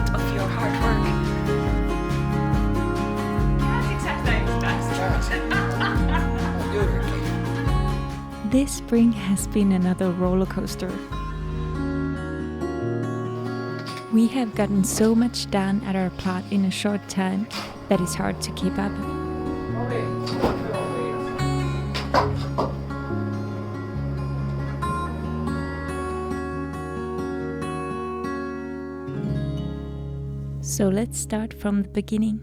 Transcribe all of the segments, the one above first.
result of your hard work. That's exactly This spring has been another roller coaster. We have gotten so much done at our plot in a short time that it's hard to keep up. So let's start from the beginning.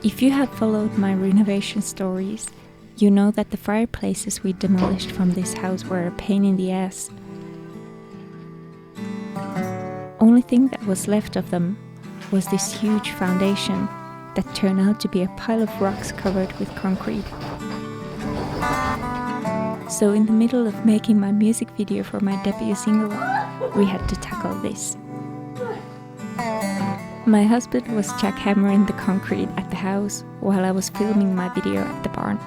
If you have followed my renovation stories, you know that the fireplaces we demolished from this house were a pain in the ass. Only thing that was left of them was this huge foundation that turned out to be a pile of rocks covered with concrete. So in the middle of making my music video for my debut single, we had to tackle this. My husband was jackhammering the concrete at the house while I was filming my video at the barn.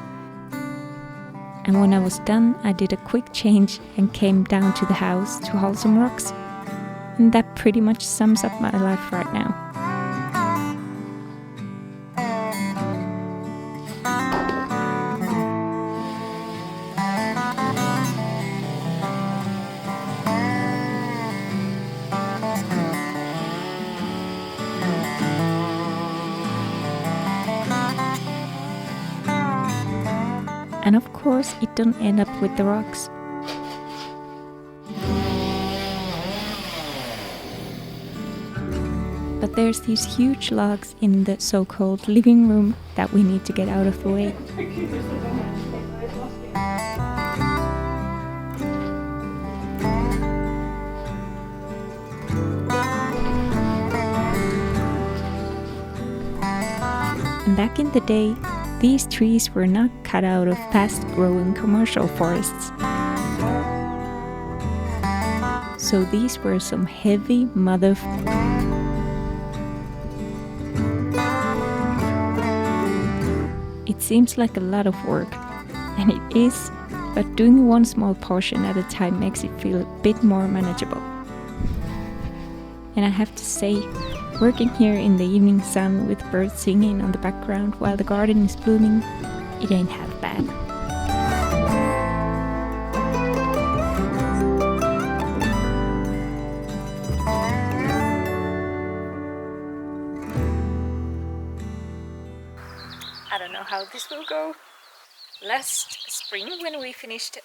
And when I was done, I did a quick change and came down to the house to haul some rocks. And that pretty much sums up my life right now. And of course, it don't end up with the rocks. But there's these huge logs in the so-called living room that we need to get out of the way. And back in the day, these trees were not cut out of fast-growing commercial forests. So these were some heavy It seems like a lot of work, and it is, but doing one small portion at a time makes it feel a bit more manageable. And I have to say, working here in the evening sun with birds singing on the background while the garden is blooming, it ain't half bad. I don't know how this will go. Last spring, when we finished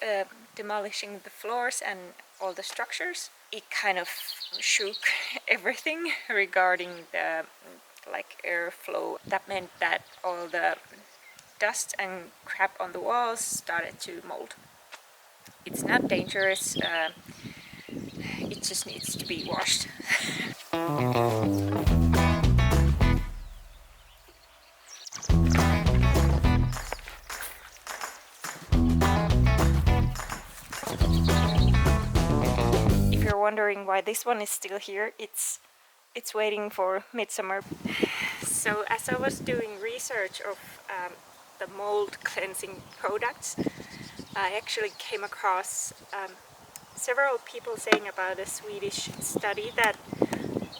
demolishing the floors and all the structures, it kind of shook everything regarding the airflow. That meant that all the dust and crap on the walls started to mold. It's not dangerous, it just needs to be washed. Wondering why this one is still here, it's waiting for midsummer. So as I was doing research of the mold cleansing products, I actually came across several people saying about a Swedish study that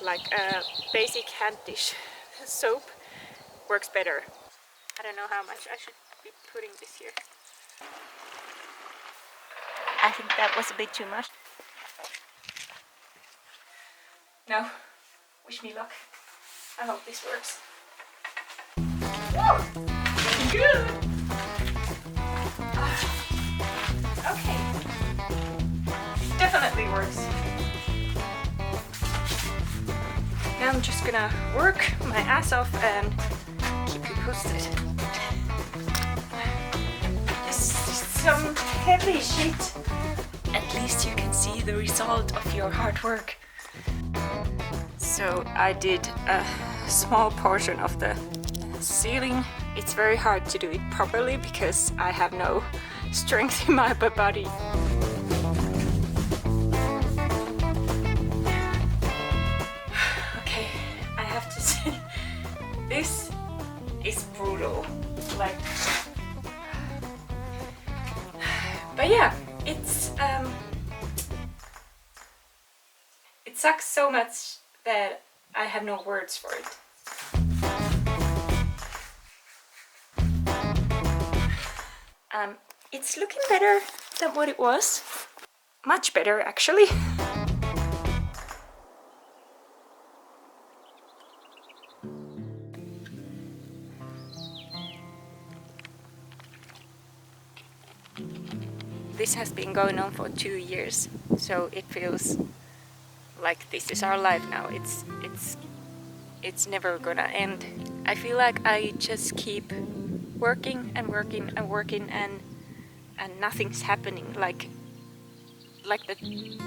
like a basic hand dish soap works better. I don't know how much I should be putting this here. I think that was a bit too much. No, wish me luck. I hope this works. Woo! Good! Okay. Definitely works. Now I'm just gonna work my ass off and keep you posted. This is some heavy shit. At least you can see the result of your hard work. So I did a small portion of the ceiling. It's very hard to do it properly because I have no strength in my body. sucks so much that I have no words for it. It's looking better than what it was. Much better, actually. This has been going on for 2 years, so it feels like this is our life now. It's never gonna end. I feel like I just keep working and working and working, and nothing's happening. Like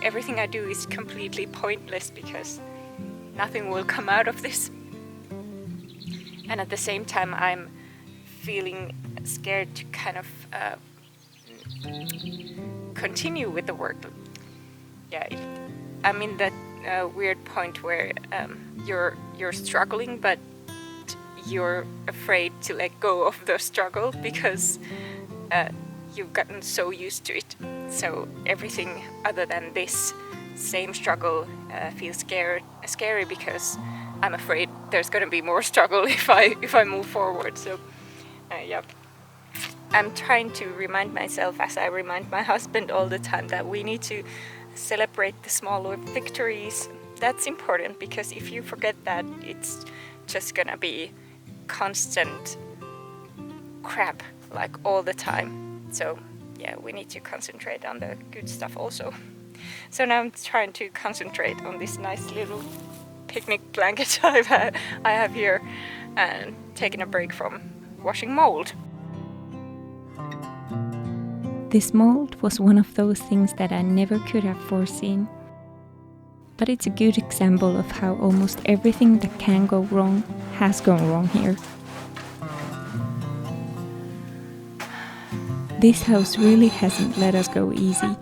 everything I do is completely pointless because nothing will come out of this. And at the same time, I'm feeling scared to kind of continue with the work. Yeah, I'm in that weird point where you're struggling, but you're afraid to let go of the struggle because you've gotten so used to it. So everything other than this same struggle feels scary because I'm afraid there's gonna be more struggle if I move forward. So yeah. I'm trying to remind myself, as I remind my husband all the time, that we need to celebrate the small victories. That's important, because if you forget that, it's just gonna be constant crap, like all the time. So yeah, we need to concentrate on the good stuff also. So now I'm trying to concentrate on this nice little picnic blanket I have here, and taking a break from washing mold. This mold was one of those things that I never could have foreseen. But it's a good example of how almost everything that can go wrong has gone wrong here. This house really hasn't let us go easy.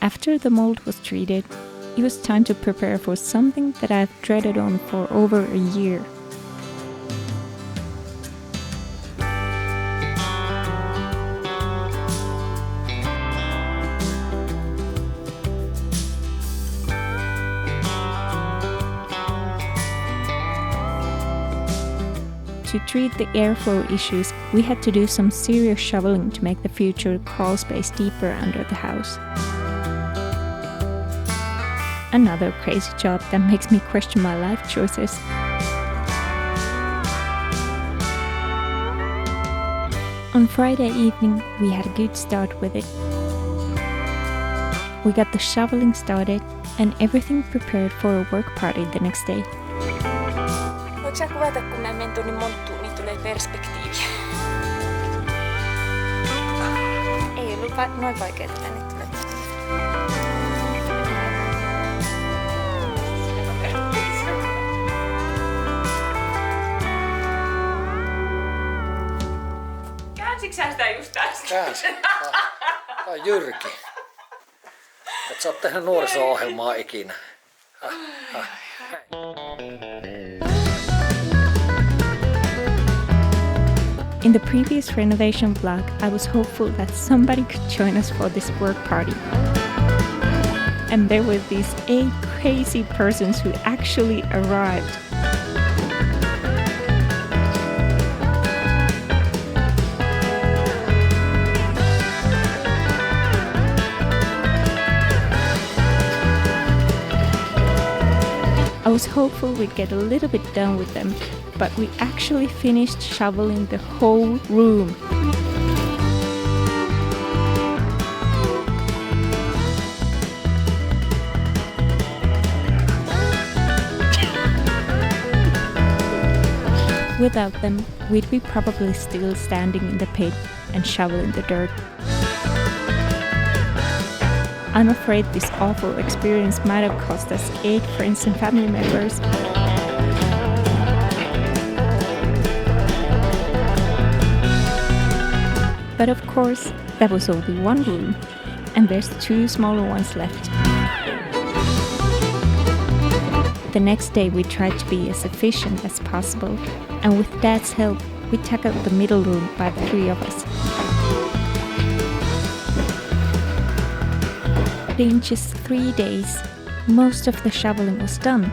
After the mold was treated, it was time to prepare for something that I've dreaded on for over a year. To treat the airflow issues, we had to do some serious shoveling to make the future crawl space deeper under the house. Another crazy job that makes me question my life choices. On Friday evening, we had a good start with it. We got the shoveling started and everything prepared for a work party the next day. Voiko sä kuvata, kun mä menen tuonne monttuun, niin tulee perspektiivi? Ei ollut noin vaikeaa tänne tulee. Käänsitkö sä sitä just tästä? Käänsin. Tää on Jyrki. Et sä oot tehnyt nuoriso-ohjelmaa ikinä. In the previous renovation vlog, I was hopeful that somebody could join us for this work party. And there were these 8 crazy persons who actually arrived. I was hopeful we'd get a little bit done with them, but we actually finished shoveling the whole room. Without them, we'd be probably still standing in the pit and shoveling the dirt. I'm afraid this awful experience might have cost us 8 friends and family members. But of course, That was only one room, and there's 2 smaller ones left. The next day we tried to be as efficient as possible, and with Dad's help, we tackled the middle room by the 3 of us. In just 3 days, most of the shoveling was done.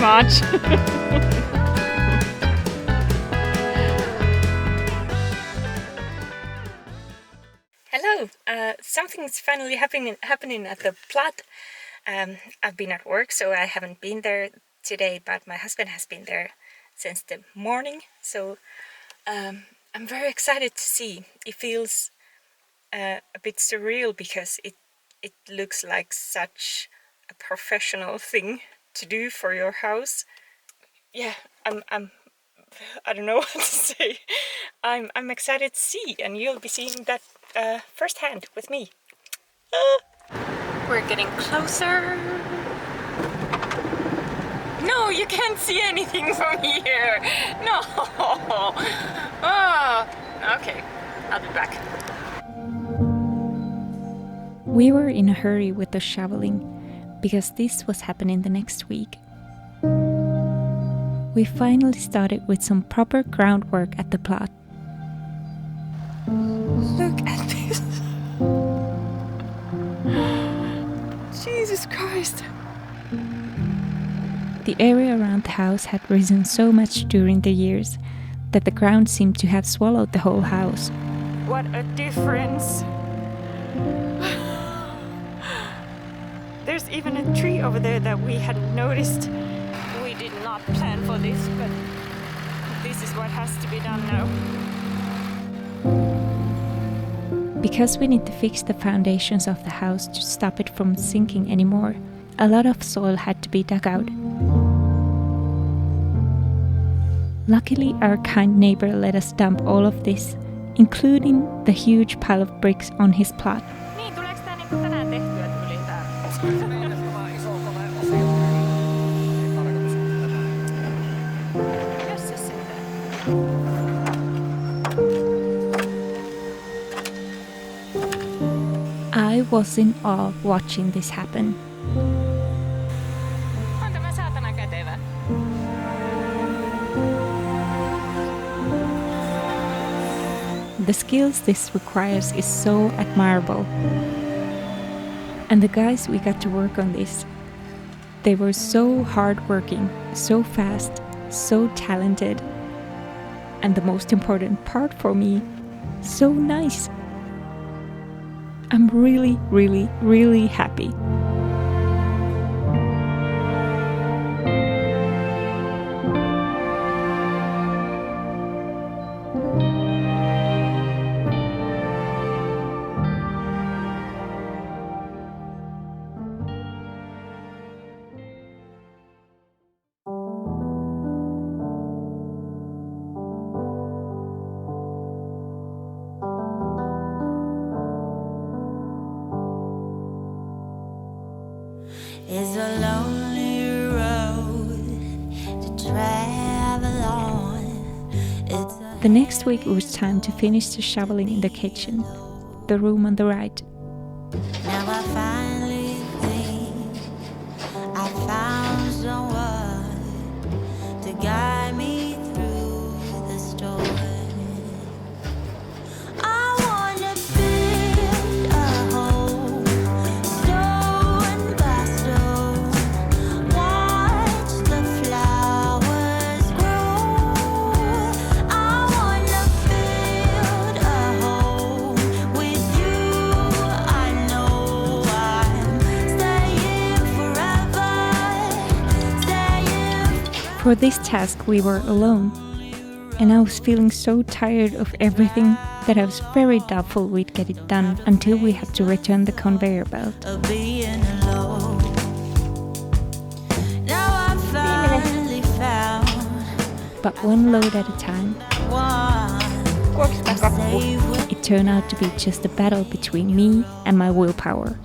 Much. Hello, something's finally happening at the plot. I've been at work, so I haven't been there today, but my husband has been there since the morning, so I'm very excited to see. It feels a bit surreal because it looks like such a professional thing to do for your house. Yeah, I don't know what to say. I'm excited to see, and you'll be seeing that firsthand with me. We're getting closer. No, you can't see anything from here. No. Oh, okay, I'll be back. We were in a hurry with the shoveling because this was happening the next week. We finally started with some proper groundwork at the plot. Look at this! Jesus Christ! The area around the house had risen so much during the years that the ground seemed to have swallowed the whole house. What a difference! There's even a tree over there that we hadn't noticed. We did not plan for this, but this is what has to be done now. Because we need to fix the foundations of the house to stop it from sinking anymore, a lot of soil had to be dug out. Luckily, our kind neighbor let us dump all of this, including the huge pile of bricks on his plot. I was in awe watching this happen. The skills this requires is so admirable. And the guys we got to work on this, they were so hardworking, so fast, so talented, and the most important part for me, so nice. I'm really, really, really happy. It's a lonely road to travel on. The next week it was time to finish the shoveling in the kitchen, the room on the right. Now I finally think I found someone to guide me through the storm. For this task we were alone, and I was feeling so tired of everything that I was very doubtful we'd get it done until we had to return the conveyor belt. of being alone. Now I finally found But one load at a time. one. It turned out to be just a battle between me and my willpower.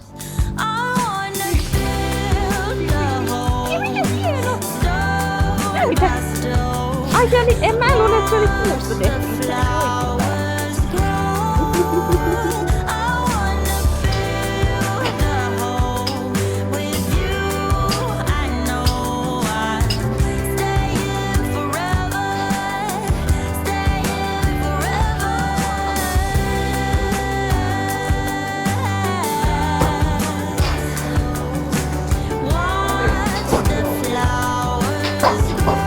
I wanna fill the hole. Stone by stone. Ai se oli, en mä luule, että se oli kuusta tehty. Flowers grow. I wanna fill the hole with you. I know I'm staying forever, staying forever. Watch the flowers grow.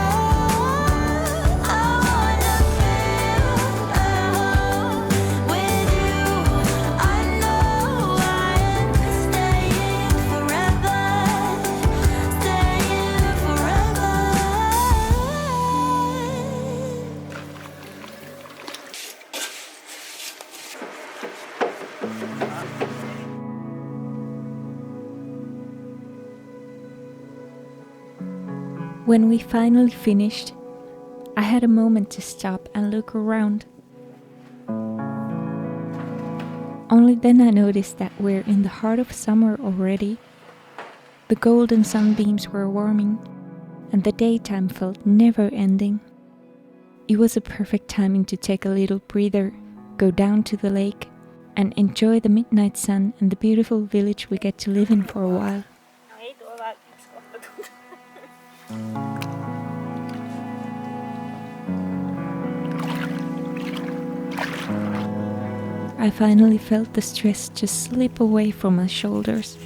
I wanna fill the hole with you. I know I'm staying forever, staying forever. When we finally finished, I had a moment to stop and look around. Only then I noticed that we're in the heart of summer already. The golden sunbeams were warming, and the daytime felt never ending. It was a perfect timing to take a little breather, go down to the lake, and enjoy the midnight sun and the beautiful village we get to live in for a while. I finally felt the stress just slip away from my shoulders.